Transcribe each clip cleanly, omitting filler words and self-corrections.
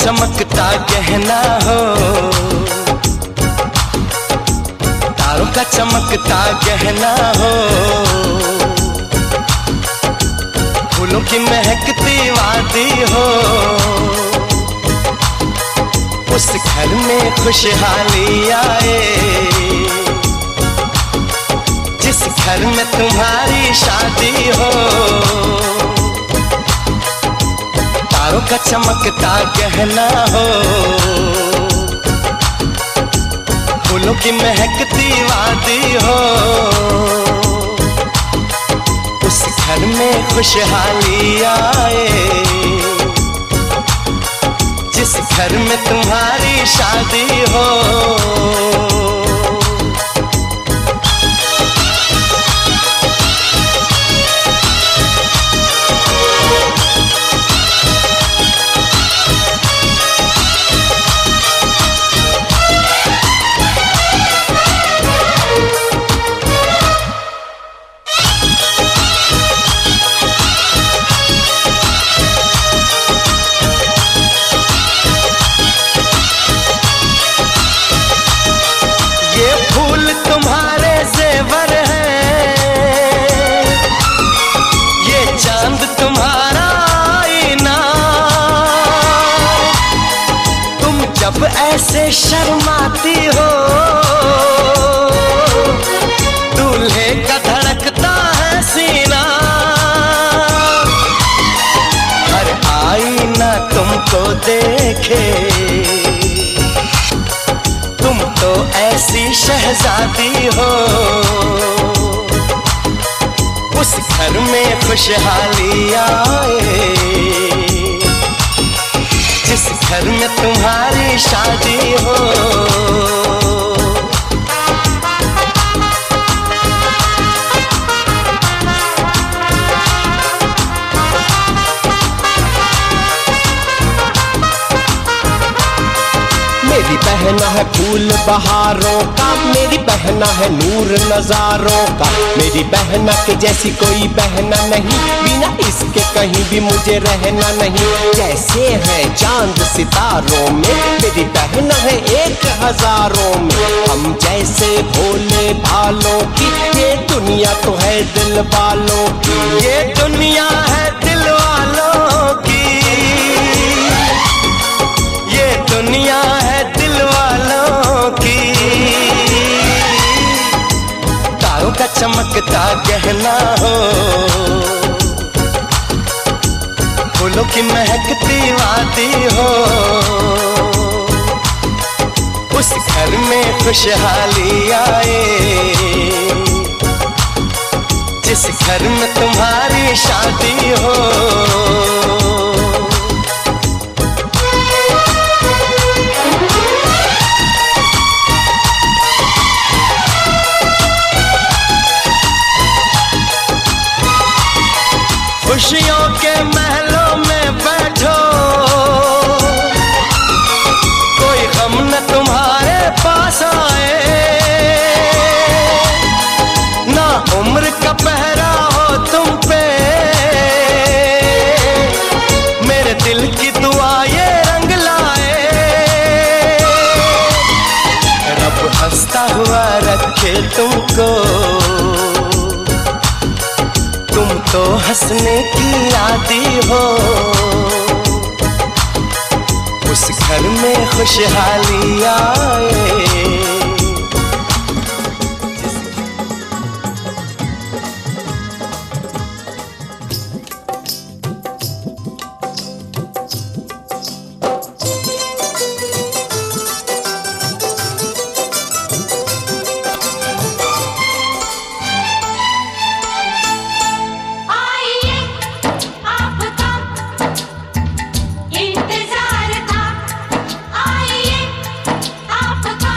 चमकता गहना हो, तारों का चमकता गहना हो, फूलों की महकती वादी हो, उस घर में खुशहाली आए जिस घर में तुम्हारी शादी हो। तारों का चमकता गहना हो, फूलों की महकती वादी हो, उस घर में खुशहाली आए जिस घर में तुम्हारी शादी हो। तुम्हारे जेवर है, ये चांद तुम्हारा आईना, तुम जब ऐसे शर्माती हो, दूल्हे का धड़कता है सीना। हर आईना तुमको देखे, तुम तो ऐसी शहजादी हो, उस घर में खुशहाली आए जिस घर में तुम्हारी शादी हो। मेरी बहना है फूल बहारों का, मेरी बहना है नूर नजारों का, मेरी बहना के जैसी कोई बहना नहीं, बिना इसके कहीं भी मुझे रहना नहीं। जैसे है चांद सितारों में, मेरी बहना है एक हजारों में, हम जैसे भोले भालों की, ये दुनिया तो है दिल वालों की, ये दुनिया है दिल वालों की, ये दुनिया है दिल वालों की। तारों का चमकता गहना हो, फूलों की महकती वादी हो, उस घर में खुशहाली आए जिस घर में तुम्हारी शादी हो। खुशियों के महलों में बैठो, कोई गम न तुम्हारे पास आए, ना उम्र का पहरा हो तुम पे, मेरे दिल की दुआ ये रंग लाए। रब हंसता हुआ रखे तुमको, तुम तो हंसने की आदी हो, उस घर में खुशहाली आए। इंतजार था, आइए आपका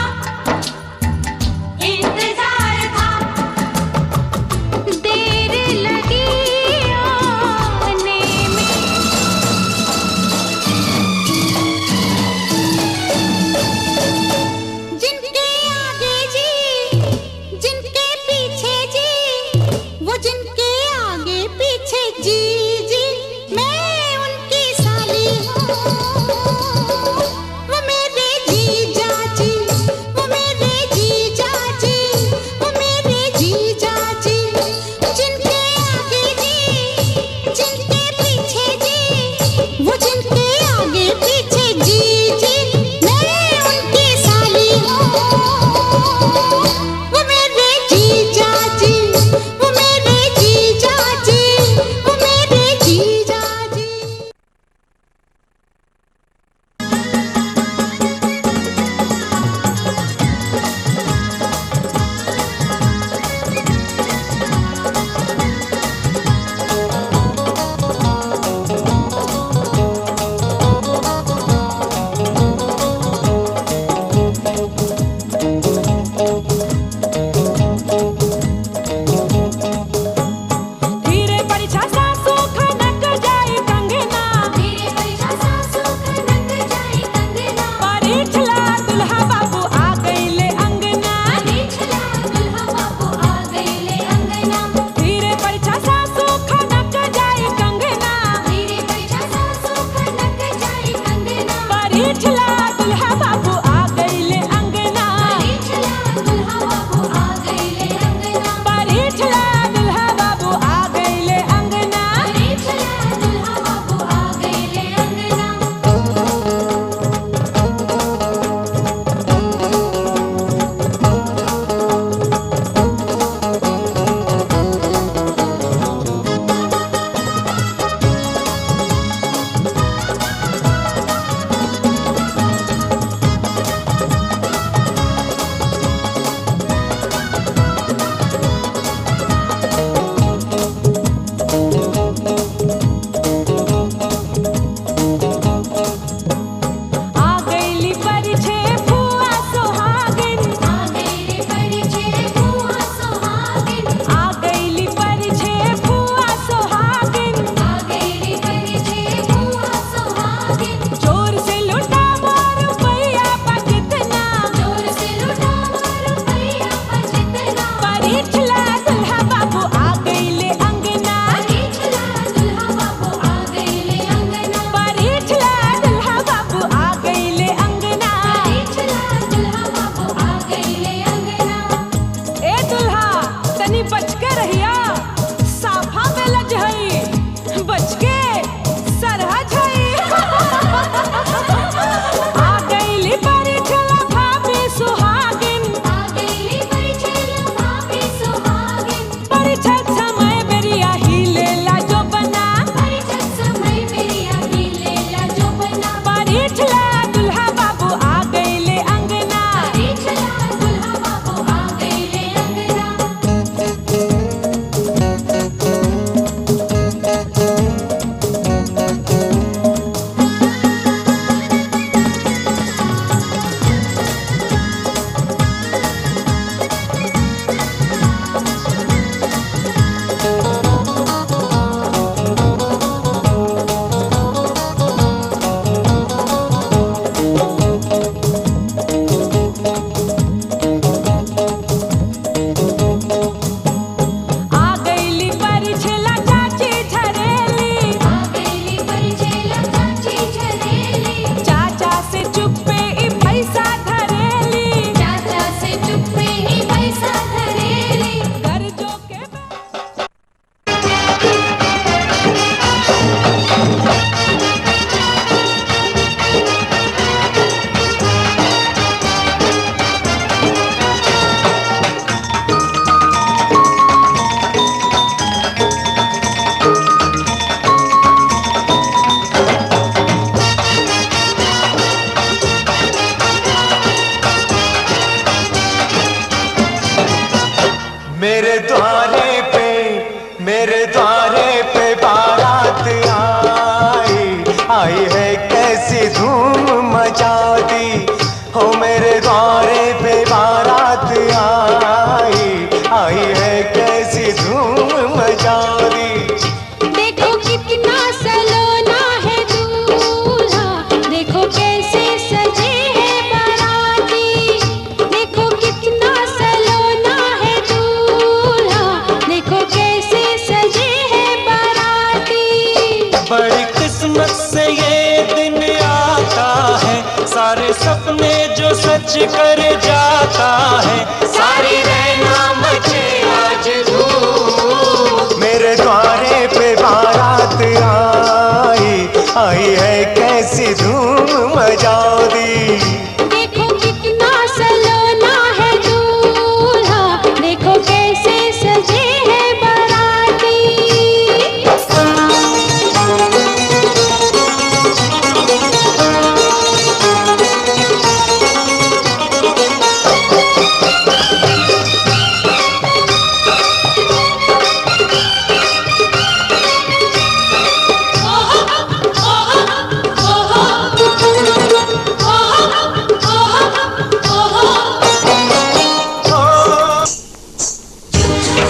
द्वारे पे बारात आई है कैसी धूम मचा दी। हो मेरे द्वारे पे बारात आई है कैसी धूम मचा दी। देखो कितना सलोना है दूल्हा, देखो कैसे सजे है बाराती। देखो कितना सलोना है दूल्हा, देखो कैसे सजे है बाराती। बड़ी किस्मत से ये दिन आता है, सारे सपने जो सच कर जाता है। सारी रहना मचे आज धूम, मेरे द्वारे पे बारात आई है कैसी धूम मचा दी। देखो कितना सलोना है दूल्हा, देखो कैसे सजे है बाराती।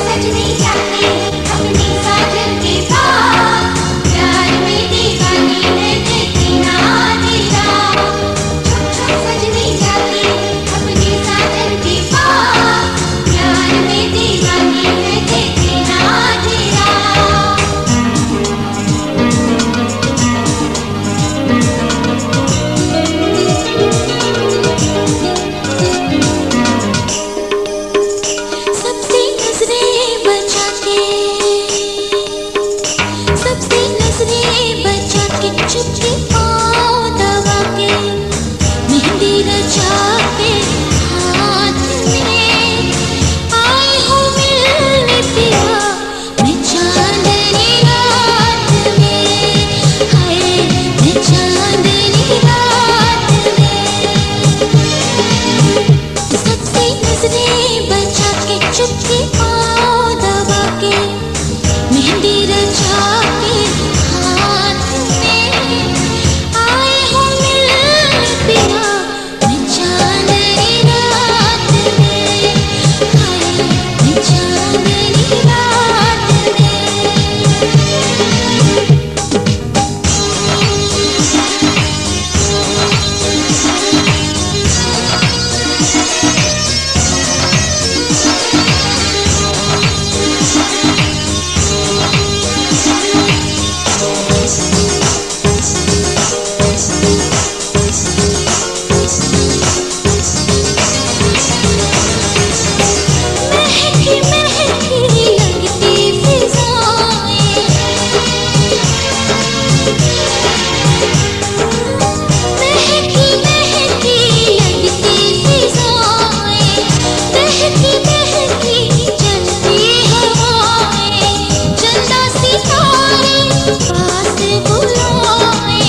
सजनी जाती अपनी साजन के साथ, प्यार में दीवानी है देखी ना तेरा। सजनी जाती अपनी साजन के साथ, प्यार में दीवानी है देखी ना तेरा। सबसे नजरें बचा के, सबसे नजरें बचा के, चुपके पाँव दबा के, मेहंदी रचा के हाथ में आई हूँ मिलने पिया। मैं चांदनी रात में, हाय मैं चांदनी रात में। सबसे नजरें बचा के, चुपके पाँव दबा के, मेहंदी रचा के हाथ में आए हो मिलने पिया। मैं चांदनी रात में, हाय मैं चांदनी रात महकी महकी लगती फिजाएं, महकी महकी लगती फिजाएं, बहकी बहकी चलती हवाएं, चंदा सितारे पास बुलाए,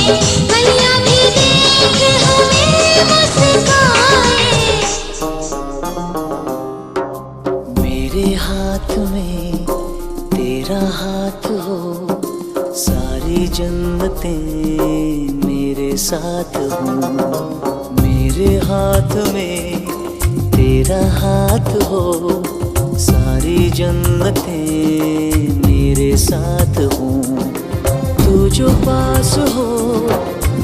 गलियां भी देख हमें मुस्काए। मेरे हाथ में तेरा हाथ हो, सारी जन्नतें मेरे साथ हो। मेरे हाथ में तेरा हाथ हो, सारी जन्नतें मेरे साथ हो। तू जो पास हो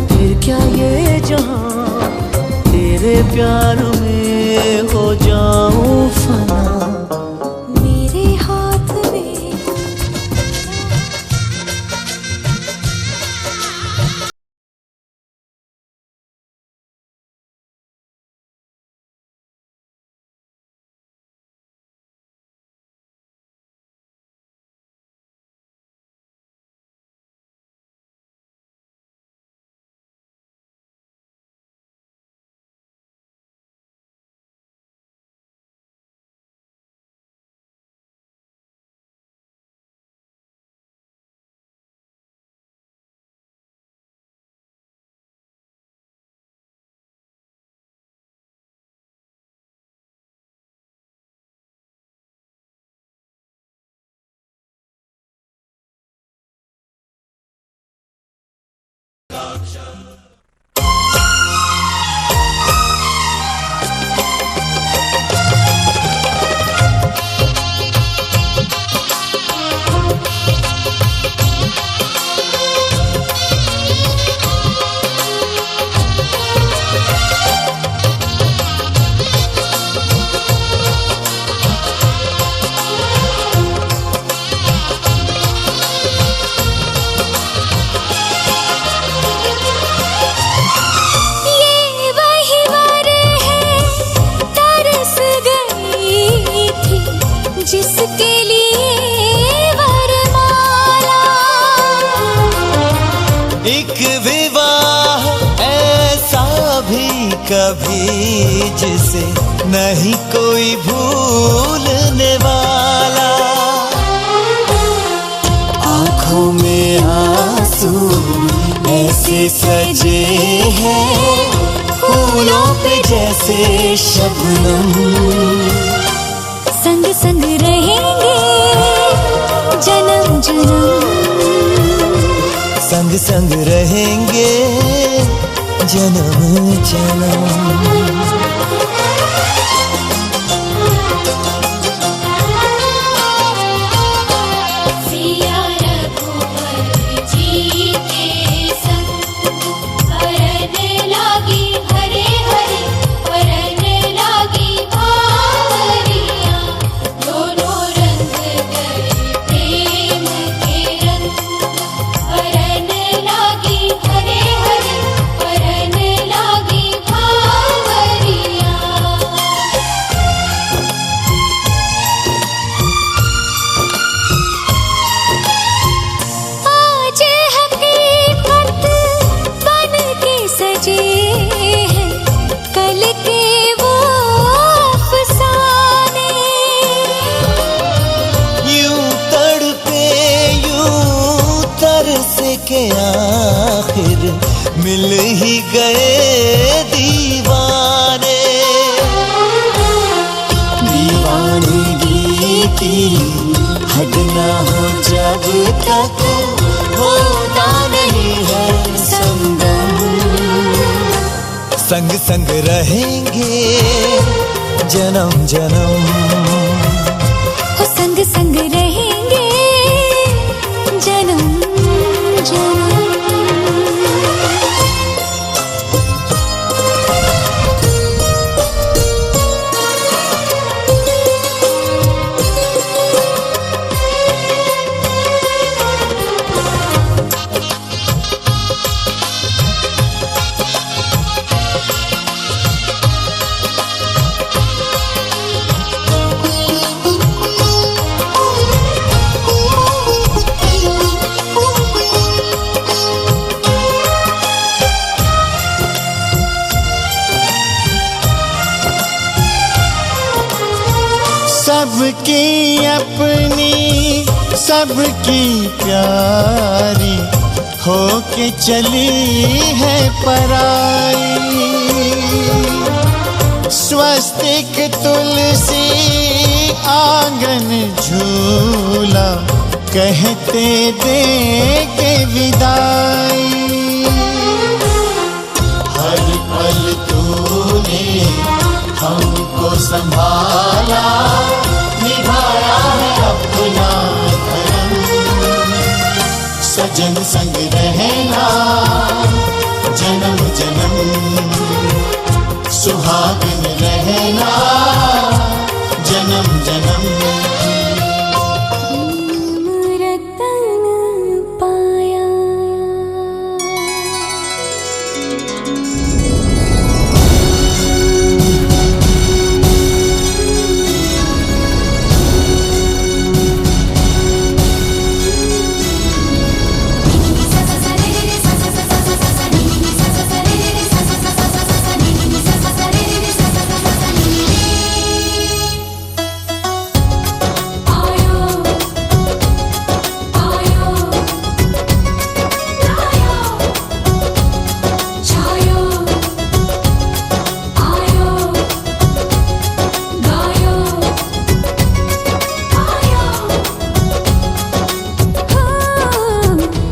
फिर क्या ये जहां, तेरे प्यार में हो जाऊं फना। जिसके लिए वरमाला, एक विवाह ऐसा भी कभी जिसे नहीं कोई भूलने वाला। आंखों में आंसू ऐसे सजे हैं फूलों पे जैसे शबनम, संग संग रहेंगे जन्म जन्म, संग संग रहेंगे जन्म जन्म। सिया रघुवर जी के संग हरने लागी हरे हरे, हरने लागी बावरियां, दोनों रंग गए प्रेम के रंग, हरने लागी हरे हरे, हरने लागी बावरियां। आज हकीकत बन के सजे हैं कल के वो अफसाने, यूं तड़पे यूं तरसे के आखिर मिल ही गए दीवाने। दीवानगी की हद ना हो जब तक होता नहीं है संगम, संग संग रहेंगे जन्म जन्म, हो संग संग रहेंगे जन्म जन्म। सबकी अपनी सबकी प्यारी होके चली है पराई, स्वस्तिक तुलसी आंगन झूला कहते दे के विदाई। हर पल तूने हमको संभाला, निभाया है अपना धर्म, सजन संग रहना जन्म जन्म, सुहागन रहना जन्म जन्म। रतन पाया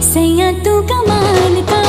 सैया तू कमाल का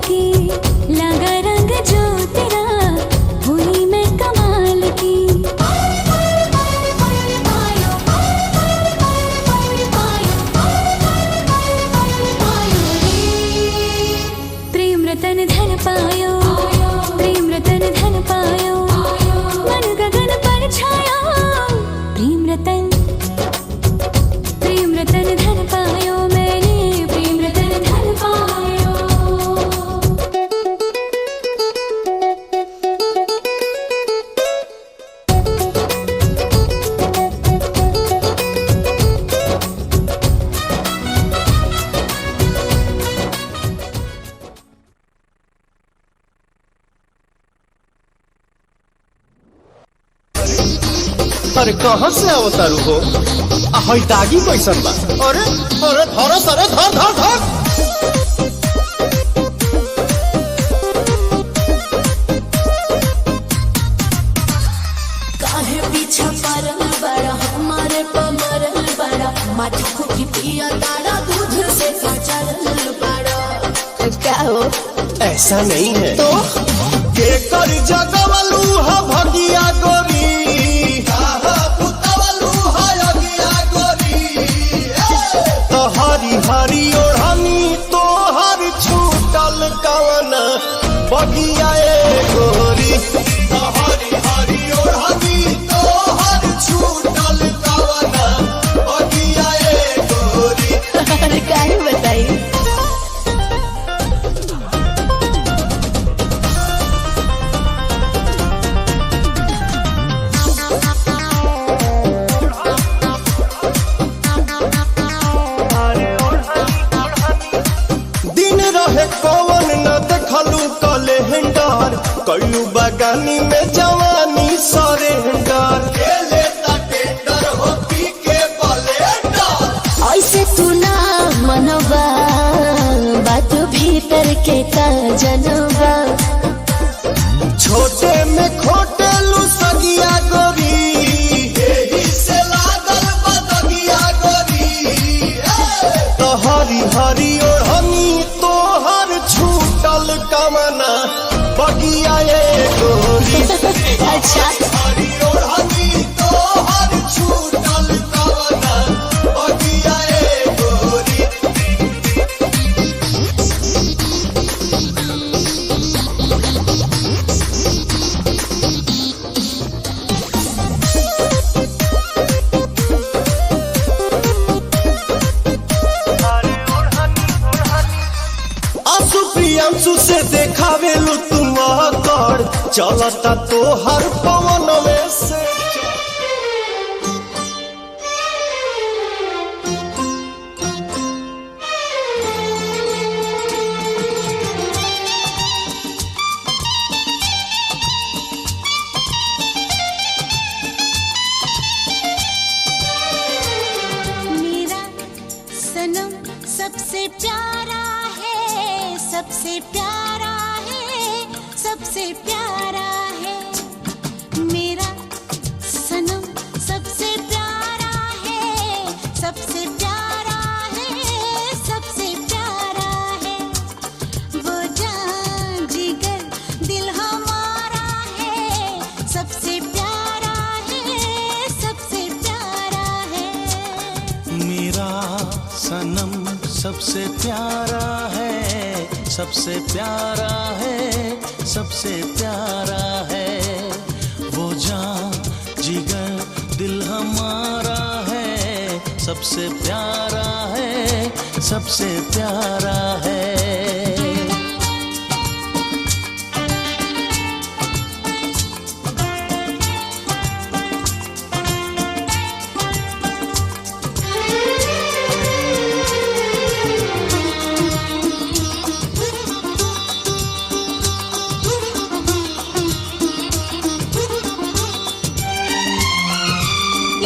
की, लगा रंग जो तेरा, हुई मैं कमाल की। प्रेम रतन धन पायो, प्रेम रतन धन पायो, मन गगन पर छाया। प्रेम रतन धन पायो मैंने, प्रेम रतन धन पायो। अरे कहाँ से अवतारू हो? हई दागी कैसन बा? अरे अरे धर सरे धर धर धर। काहे पीछा परल बड़ा, हमारे पमरल बड़ा, माटी खूकी पिया तारा, दूध से कचरल बड़ा। क्या हो? ऐसा नहीं है तो के कर जगवलू हा भगिया गोरी, तो हरी हरी ओढ़नी तो हर छूटल कवन बगिया ए गोरी। तो हरी हरी ओढ़नी तो हर छूटल कवन बगिया ए गोरी। अरे काहे बताई? कौन न देखलू कैलेंडर, कैलू बगानी में जवानी सरेंडर। टेंडर हो पी के बलेंडर। ऐसे तू ना मनवा, बात भीतर के का जनवा। छोटे में खोटेलू सगिया गोरी, एही से लागल बदगिया गोरी। तो हरी हरी ओढ़नी तो हर छूटल कमना बगिया ए गोरी। अच्छा हरी ओढ़नी तो हर छूटल कमना बगिया ए गोरी। प्रियांशु से देखावेलू तुम कर, चलता तो हर पवन में से। मेरा सनम सबसे प्यारा है, सबसे प्यारा है, सबसे प्यारा है। मेरा सनम सबसे प्यारा है, सबसे प्यारा है, सबसे प्यारा है। वो जान जिगर दिल हमारा है, सबसे प्यारा है, सबसे प्यारा है। मेरा सनम सबसे प्यारा है, सबसे प्यारा है, सबसे प्यारा है। वो जान जिगर दिल हमारा है, सबसे प्यारा है, सबसे प्यारा है।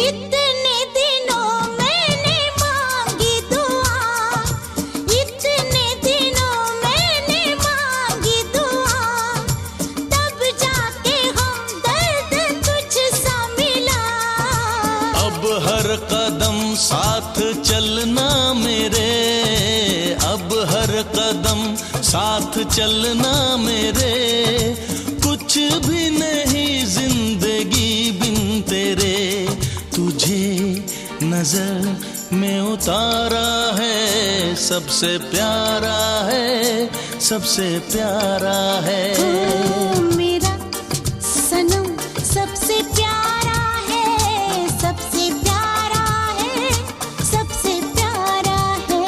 इतने दिनों मैंने मांगी दुआ, इतने साथ चलना मेरे, कुछ भी नहीं जिंदगी बिन तेरे। तुझे नजर में उतारा है, सबसे प्यारा है, सबसे प्यारा है। मेरा सनम सबसे प्यारा है, सबसे प्यारा है, सबसे प्यारा है।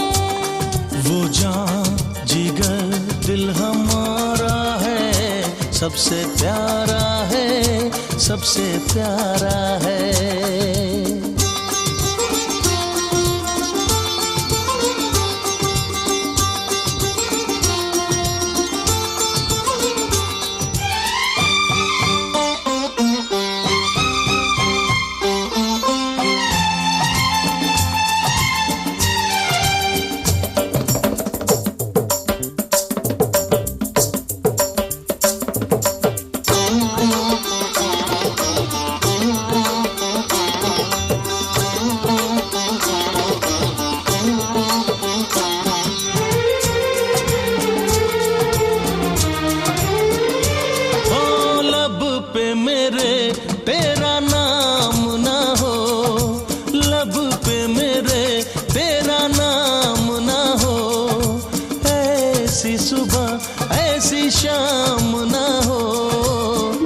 वो जान जिगर दिल हमारा है, सबसे प्यारा है, सबसे प्यारा है। तेरा नाम ना हो, लब पे मेरे तेरा नाम ना हो, ऐसी सुबह ऐसी शाम ना हो।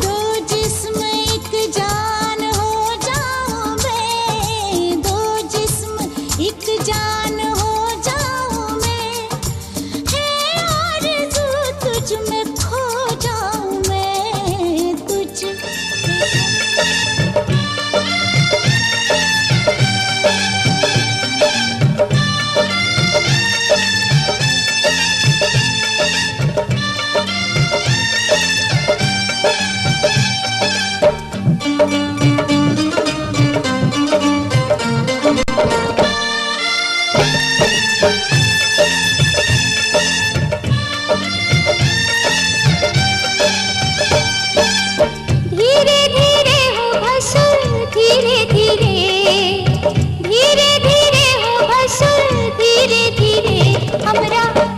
दो जिस्म एक जान हो जाऊं मैं, दो जिस्म एक जान हो जाऊं मैं, है आरज़ू तुझ में खो जाऊं मैं, तुझ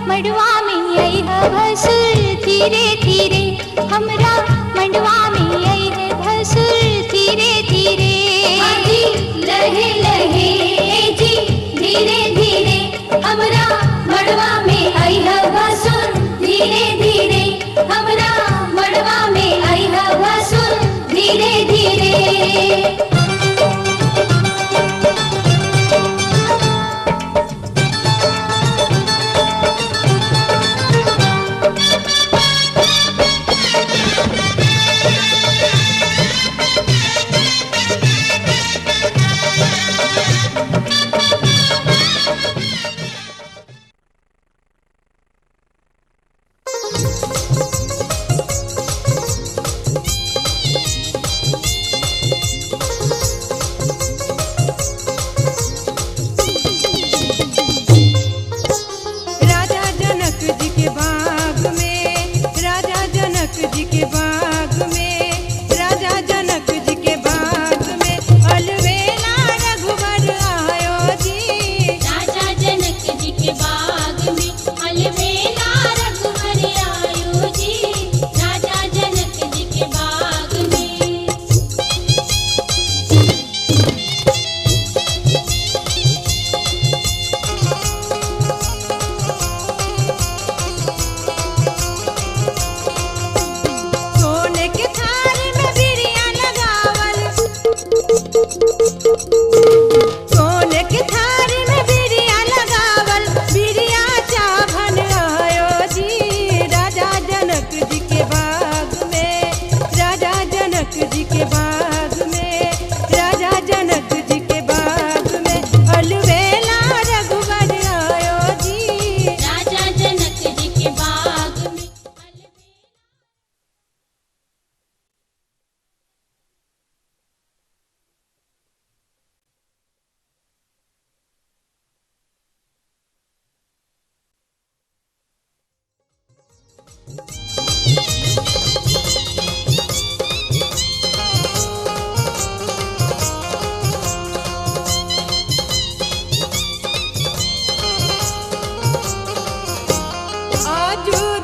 मड़वा में आई है भसुर धीरे धीरे, हमरा मड़वा में आई है भसुर धीरे धीरे। जी लहे लहे जी धीरे धीरे, हमरा मड़वा में आई है भसुर धीरे धीरे, हमरा मड़वा में आई है भसुर धीरे धीरे। आजू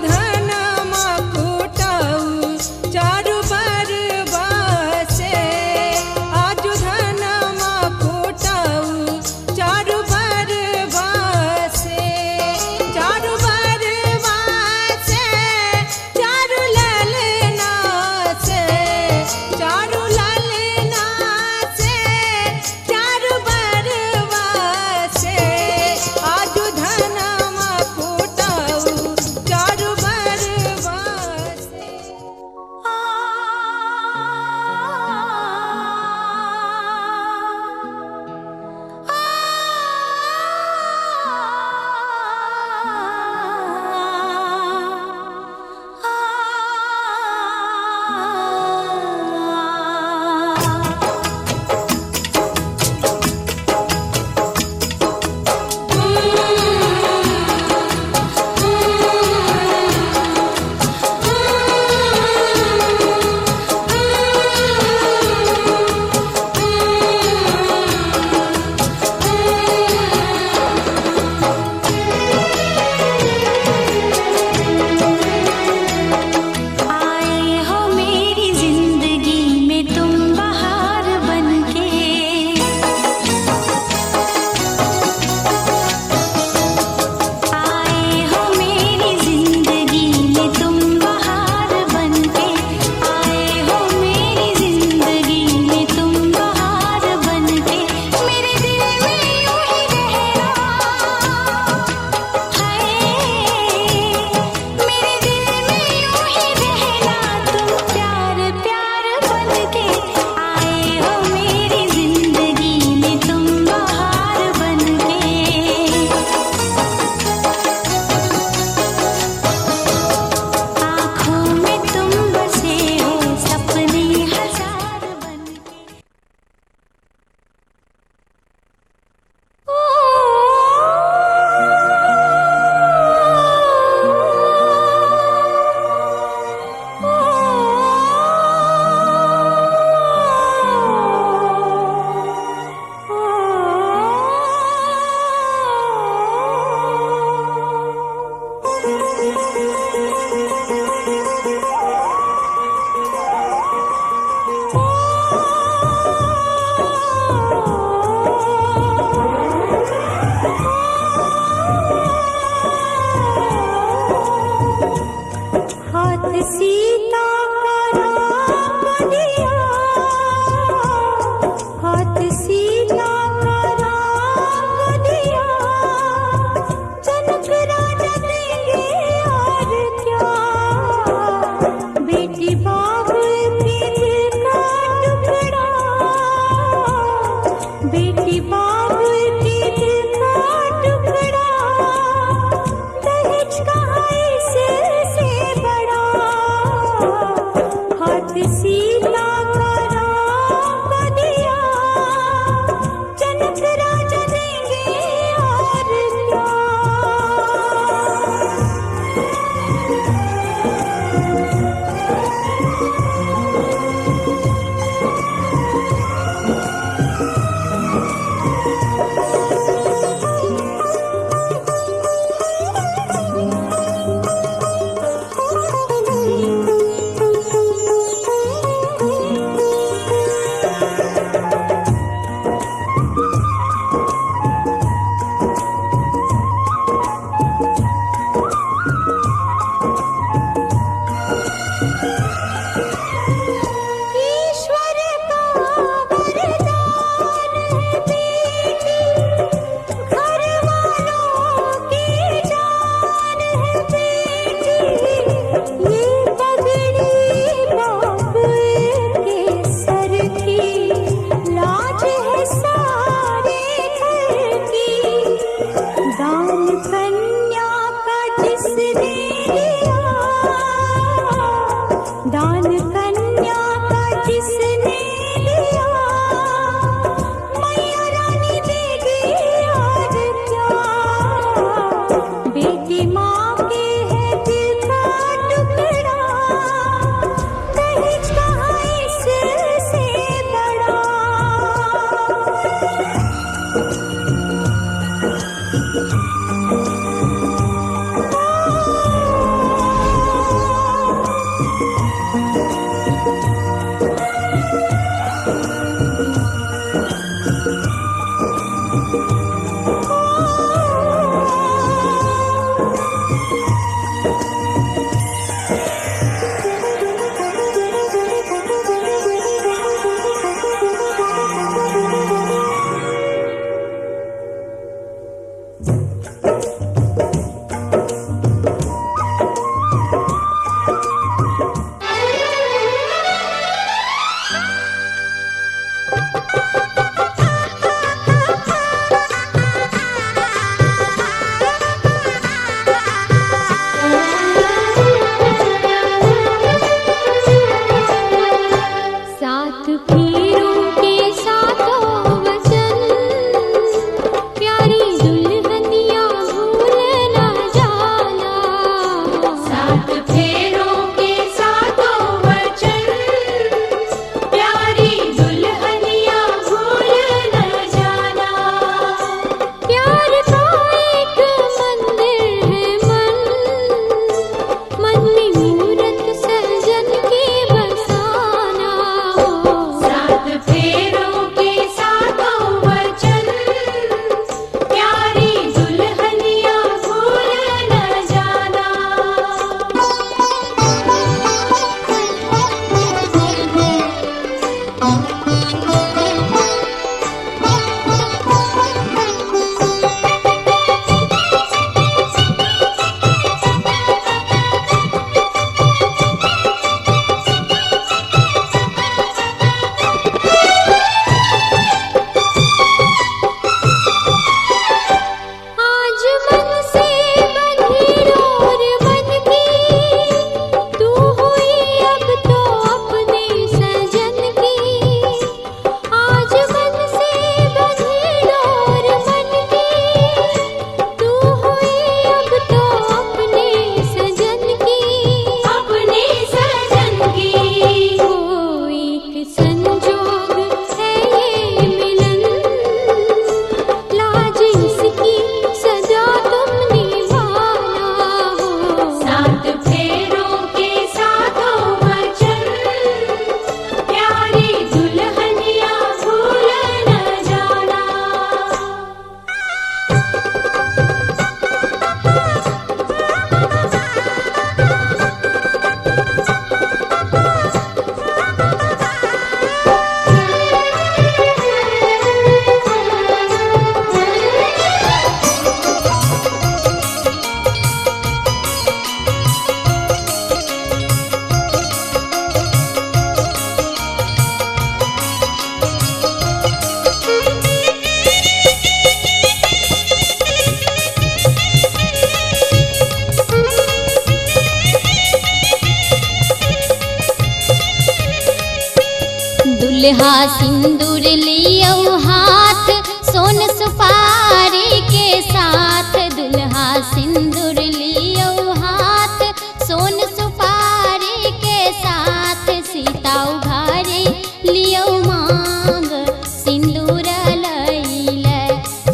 दुल्हा सिंदूर लियो हाथ सोन सुपारी के साथ। दुल्हा सिंदूर लियो हाथ सोन सुपारी के साथ। सीता उघारे लियो मांग सिंदूर लैले।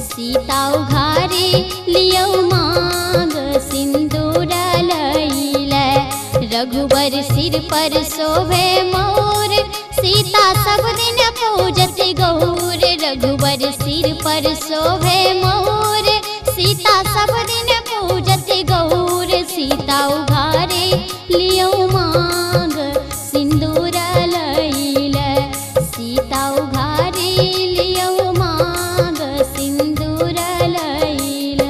सीता उघारे लियो मांग सिंदूर लैले। रघुबर सिर पर शोभे मोर सीता सब दिन पूजत गौर। रघुबर सिर पर शोभे मोर सीता सब दिन पूजत गौर। सीता उघारे लियो मांग सिंदूर लैले। सीता उघारे लियो मांग सिंदूर लैले।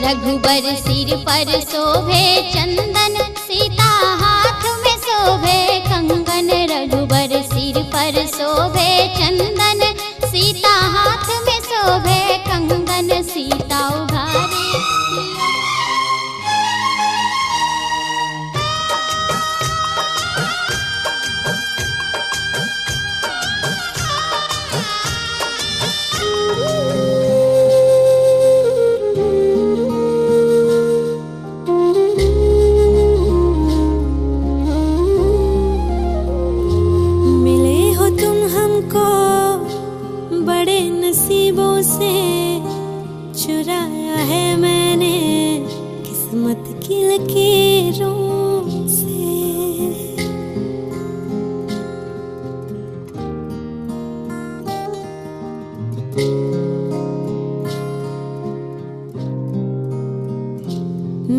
रघुबर सिर पर शोभे चंदन सीता हाथ में शोभे कंगन। रघुबर सिर पर शोभे चंदन सीता हाथ में शोभे कंगन। सीता है मैंने किस्मत की लकीरों से।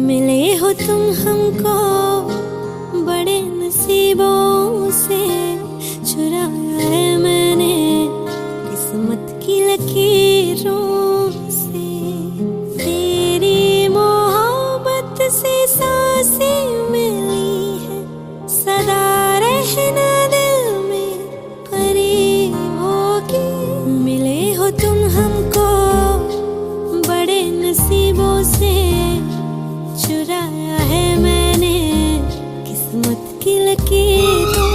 मिले हो तुम हमको बड़े नसीबों से, चुराया है मैंने किस्मत की लकीरों से। तेरी मोहब्बत से सांसें मिली है, सदा रहना दिल में करीब होगी। मिले हो तुम हमको बड़े नसीबों से, चुराया है मैंने किस्मत की लकीरों।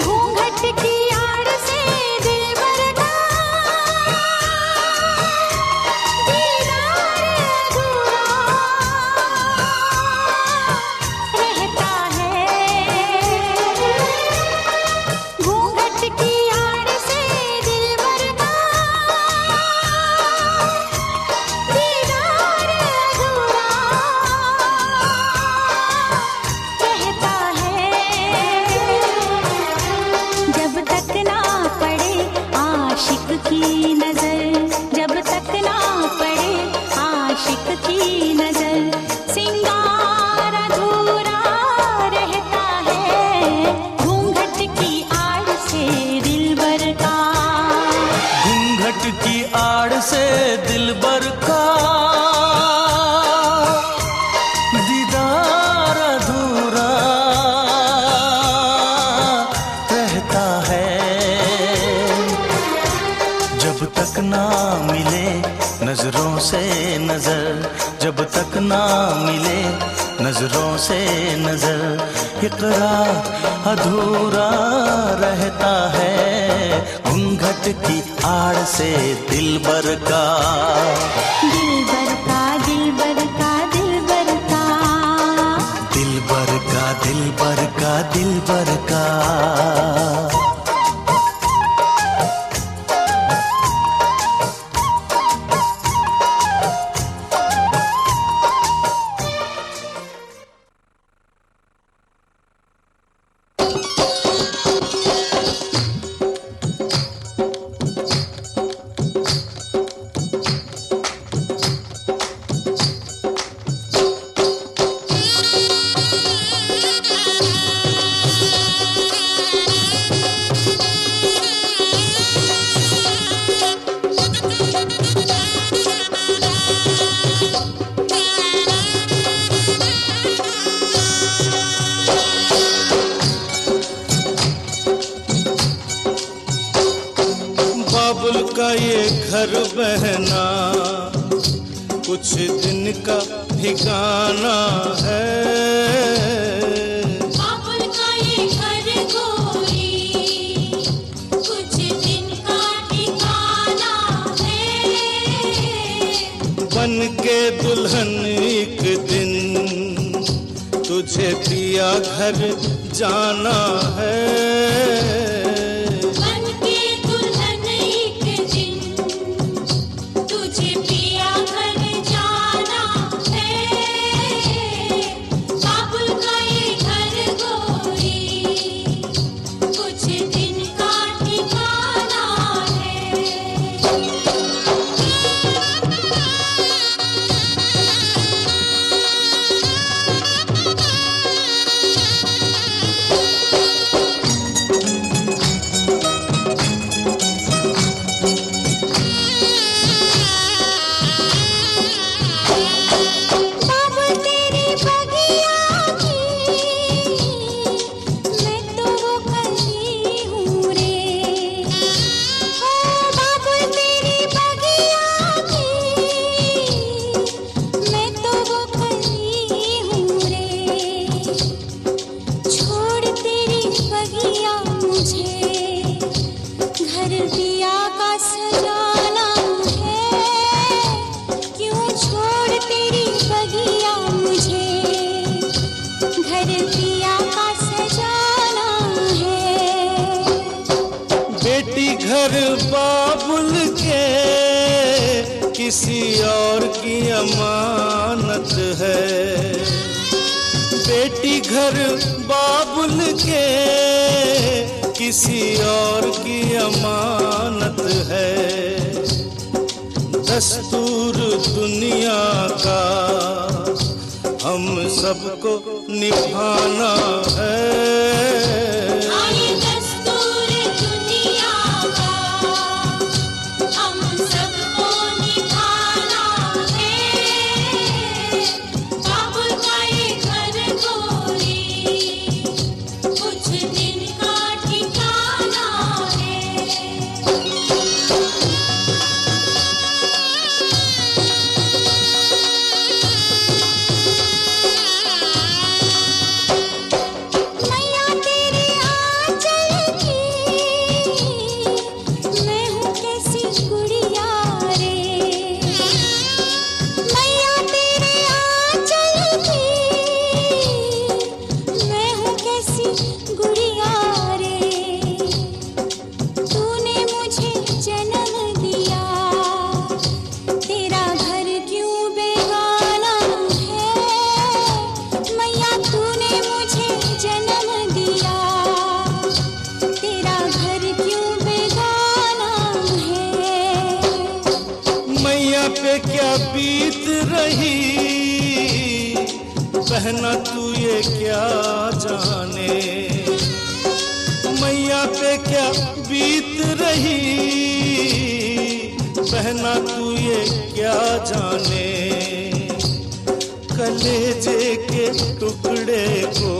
घूंघट की आड़ से दिलबर का दीदार अधूरा रहता है। घूंघट की आड़ से दिलबर का दीदार अधूरा रहता है। जब तक ना पड़े आशिक की नजर, जब तक ना पड़े आशिक की नजर, सिंगार अधूरा रहता है। घूंघट की आड़ से दिलबर का, घूंघट की आड़ से दिलबर का दीदार अधूरा रहता है। जब तक ना मिले नजरों से नजर, जब तक ना मिले नजरों से नजर, इकरार अधूरा रहता है। घूंघट की आड़ से दिलबर का, दिलबर का, दिलबर का, दिलबर का। दिलबर का, दिलबर का, दिलबर का। बाबुल का ये घर बहना कुछ दिन का ठिकाना है। बाबुल का ये घर गोरी कुछ दिन का ठिकाना है। बन के दुल्हन एक दिन तुझे पिया घर जाना है। बन के दुल्हन एक दिन तुझे पिया घर जाना है। बाबुल का ये घर गोरी कुछ दिन का ठिकाना है। मुझे घर पिया का सजाना है, क्यों छोड़ तेरी बगिया मुझे घर पिया का सजाना है। बेटी घर बाबुल के किसी और की अमानत है, बेटी घर बाबुल के किसी और की अमानत है। दस्तूर दुनिया का हम सबको निभाना है। पे क्या बीत रही बहना तू ये क्या जाने, मैया पे क्या बीत रही बहना तू ये क्या जाने। कलेजे के टुकड़े को